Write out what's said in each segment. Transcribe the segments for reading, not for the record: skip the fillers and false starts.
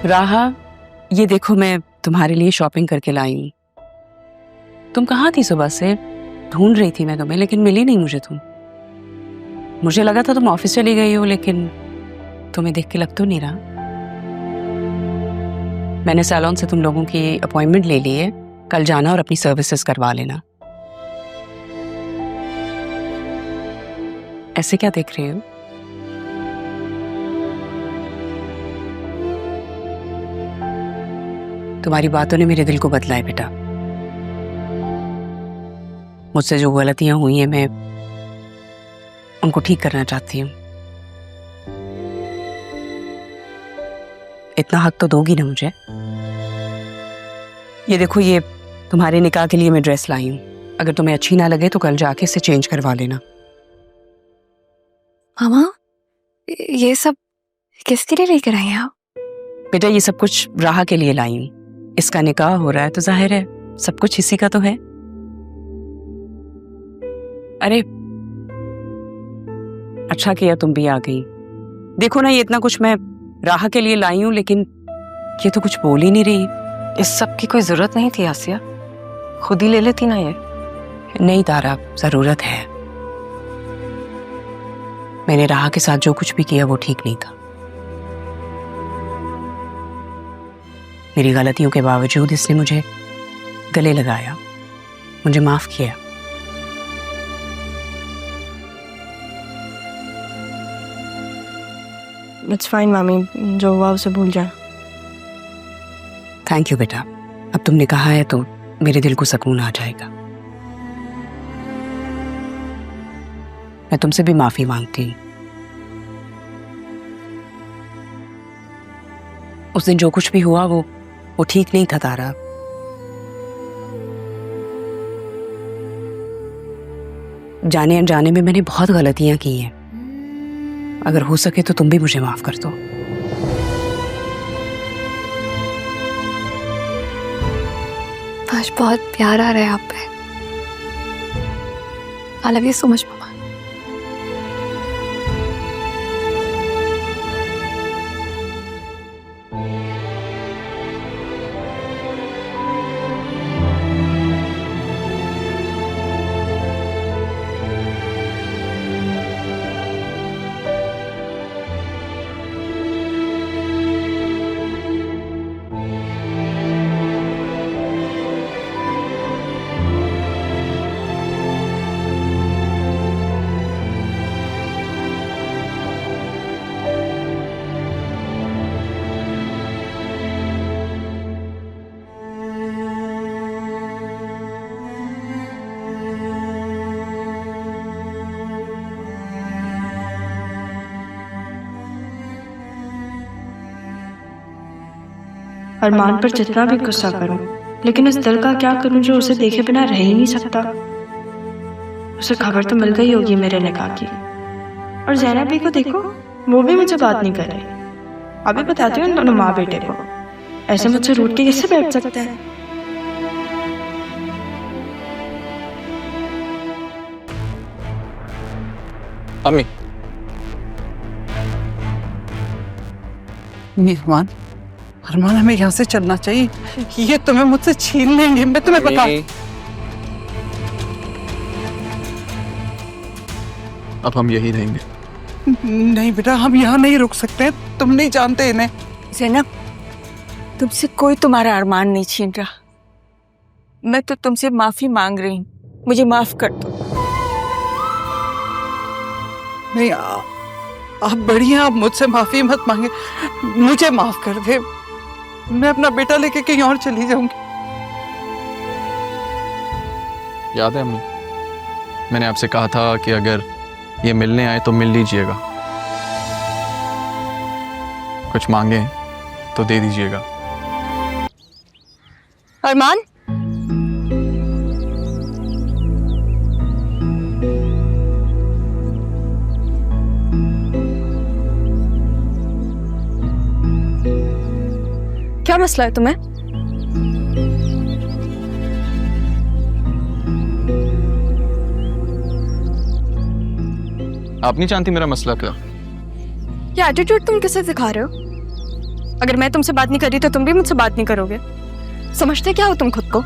राहा, ये देखो मैं तुम्हारे लिए शॉपिंग करके लाई हूँ। तुम कहाँ थी सुबह से? ढूंढ रही थी मैं तुम्हें, लेकिन मिली नहीं मुझे तुम। मुझे लगा था तुम ऑफिस चली गई हो, लेकिन तुम्हें देख के लग तो नहीं रहा। मैंने सैलून से तुम लोगों की अपॉइंटमेंट ले ली है। कल जाना और अपनी सर्विसेज करवा लेना। ऐसे क्या देख रहे हो? तुम्हारी बातों ने मेरे दिल को बदला है बेटा। मुझसे जो गलतियां हुई हैं मैं उनको ठीक करना चाहती हूँ। इतना हक तो दोगी ना मुझे? ये देखो, ये तुम्हारे निकाह के लिए मैं ड्रेस लाई हूँ। अगर तुम्हें अच्छी ना लगे तो कल जाके इसे चेंज करवा लेना। मामा, ये सब किसके लिए लेकर आई हैं आप? बेटा, ये सब कुछ राहा के लिए लाई हूँ। इसका निकाह हो रहा है तो जाहिर है सब कुछ इसी का तो है। अरे अच्छा किया तुम भी आ गई। देखो ना, ये इतना कुछ मैं राहा के लिए लाई हूँ, लेकिन ये तो कुछ बोल ही नहीं रही। इस सब की कोई जरूरत नहीं थी आसिया, खुद ही ले लेती ना ये। नहीं तारा, जरूरत है। मैंने राहा के साथ जो कुछ भी किया वो ठीक नहीं था। मेरी गलतियों के बावजूद इसने मुझे गले लगाया, मुझे माफ किया। इट्स फाइन मामी, जो हुआ उसे भूल जाए। थैंक यू बेटा। अब तुमने कहा है तो मेरे दिल को सुकून आ जाएगा। मैं तुमसे भी माफी मांगती हूँ। उस दिन जो कुछ भी हुआ वो ठीक नहीं था तारा। जाने अनजाने में मैंने बहुत गलतियां की हैं। अगर हो सके तो तुम भी मुझे माफ कर दो। आज बहुत प्यार आ रहा है आप पे। I love you so much mama. अरमान पर जितना भी गुस्सा करूं, लेकिन इस दिल का क्या करूं जो उसे देखे बिना रह ही नहीं सकता। उसे खबर तो मिल गई होगी मेरे निकाह की। और ज़ैनब भी को देखो, वो भी मुझे बात नहीं कर रही। अभी बताती हूँ इन दोनों माँ बेटे को, ऐसे मुझसे रूठ के कैसे बैठ सकते हैं। अम्मी, अरमान, अरमान हमें यहाँ से चलना चाहिए। ये तुम्हें मुझसे छीन लेंगे, मैं तुम्हें बता। अब हम यही रहेंगे। नहीं बेटा, हम यहाँ नहीं रुक सकते। तुम नहीं जानते इन्हें। ज़ैनब, तुमसे कोई तुम्हारा अरमान नहीं छीन रहा। मैं तो तुमसे माफी मांग रही हूँ, मुझे माफ कर दो। नहीं, आप बड़ी हैं, आप मुझसे माफी मत मांगे, मुझे माफ कर दे। मैं अपना बेटा लेके कहीं और चली जाऊंगी। याद है अम्मी, मैंने आपसे कहा था कि अगर ये मिलने आए तो मिल लीजिएगा, कुछ मांगे तो दे दीजिएगा। अरमान, क्या मसला है तुम्हें? आप नहीं जानती मेरा मसला क्या? ये एटीट्यूड तुम किसे दिखा रहे हो? अगर मैं तुमसे बात नहीं कर रही तो तुम भी मुझसे बात नहीं करोगे। समझते क्या हो तुम खुद को?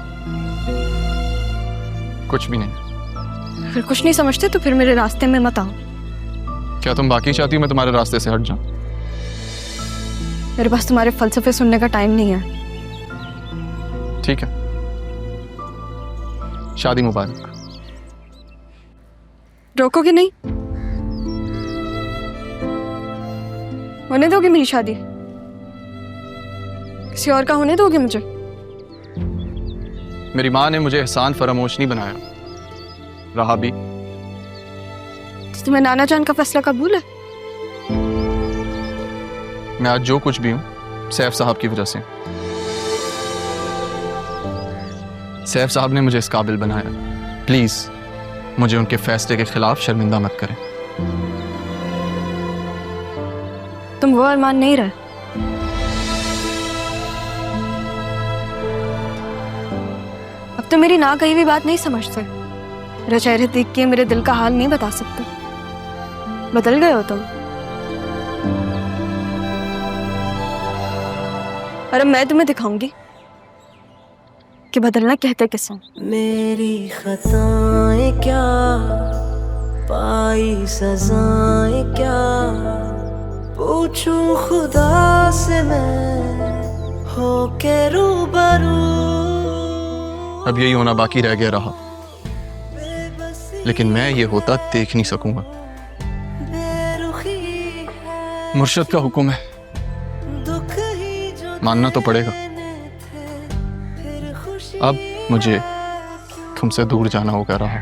कुछ भी नहीं। फिर कुछ नहीं समझते तो फिर मेरे रास्ते में मत आओ। क्या तुम बाकी चाहती हो मैं तुम्हारे रास्ते से हट जाऊं? मेरे पास तुम्हारे फलसफे सुनने का टाइम नहीं है। ठीक है, शादी मुबारक। रोकोगे नहीं? होने दोगे मेरी शादी? किसी और का होने दोगे मुझे? मेरी माँ ने मुझे एहसान फरामोश नहीं बनाया, रहा भी। तो तुम्हें नाना जान का फैसला कबूल है? मैं आज जो कुछ भी हूँ सैफ साहब की वजह से। सैफ साहब ने मुझे इस काबिल बनाया। प्लीज मुझे उनके फैसले के खिलाफ शर्मिंदा मत करें। तुम वो अरमान नहीं रहे। अब तो मेरी ना कही भी बात नहीं समझते। मेरा चेहरे देख के मेरे दिल का हाल नहीं बता सकते। बदल गए हो तुम। और अब मैं तुम्हें दिखाऊंगी कि बदलना कहते किसे। मेरी खताएं क्या, पाई सजाएं क्या, पूछूं खुदा से मैं हो के रूबरू। अब यही होना बाकी रह गया रहा, लेकिन मैं ये होता देख नहीं सकूंगा। मुर्शद का हुक्म है, मानना तो पड़ेगा। अब मुझे तुमसे दूर जाना होगा रहा।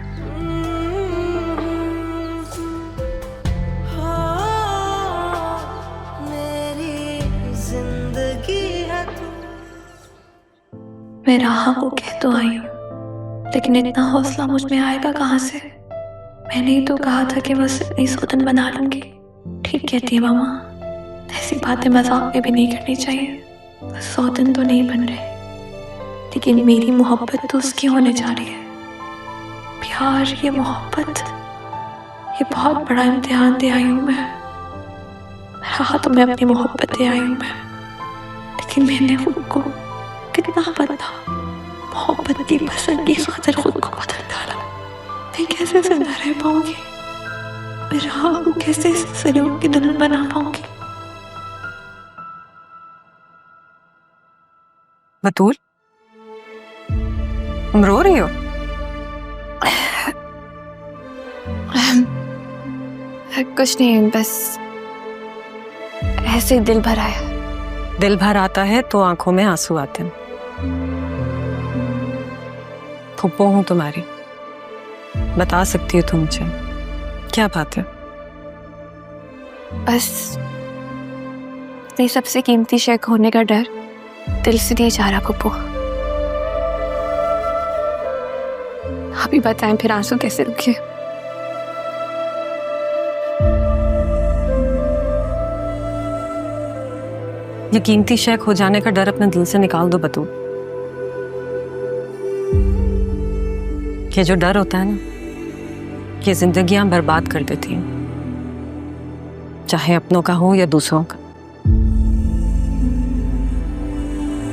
मैं राह को कह तो आई हूँ, लेकिन इतना हौसला मुझ में आएगा कहाँ से? मैंने ही तो कहा था कि बस इतनी सौतन बना लूंगी। ठीक कहती है मामा, ऐसी बातें मजाक में भी नहीं करनी चाहिए। बस सौतन तो नहीं बन रहे, लेकिन मेरी मोहब्बत तो उसकी होने जा रही है। प्यार, ये मोहब्बत, ये बहुत बड़ा इम्तिहान दे आई हूँ मैं। रहा तो मैं अपनी मोहब्बत दे आई हूँ मैं, लेकिन मैंने खुद को कितना बदला। मोहब्बत की पसंद की खातिर खुद को बदल डाला। मैं कैसे जिंदा रह पाऊंगी? मैं राह को कैसे सरियों की दुल्हन बना पाऊंगी? बतूल, तुम रो रही हो? कुछ नहीं, बस ऐसे दिल भर आया। दिल भर आता है तो आंखों में आंसू आते हैं। फुप्पो हूं तुम्हारी, बता सकती हो तुम मुझे क्या बात है? बस नहीं, सबसे कीमती शय खोने का डर दिल से नहीं जा रहा पप्पू। आप ही बताएं फिर आंसू कैसे रुके? ये कीमती शय खो जाने का डर अपने दिल से निकाल दो बतूल। ये जो डर होता है ना, ये जिंदगियां बर्बाद कर देती हैं, चाहे अपनों का हो या दूसरों का।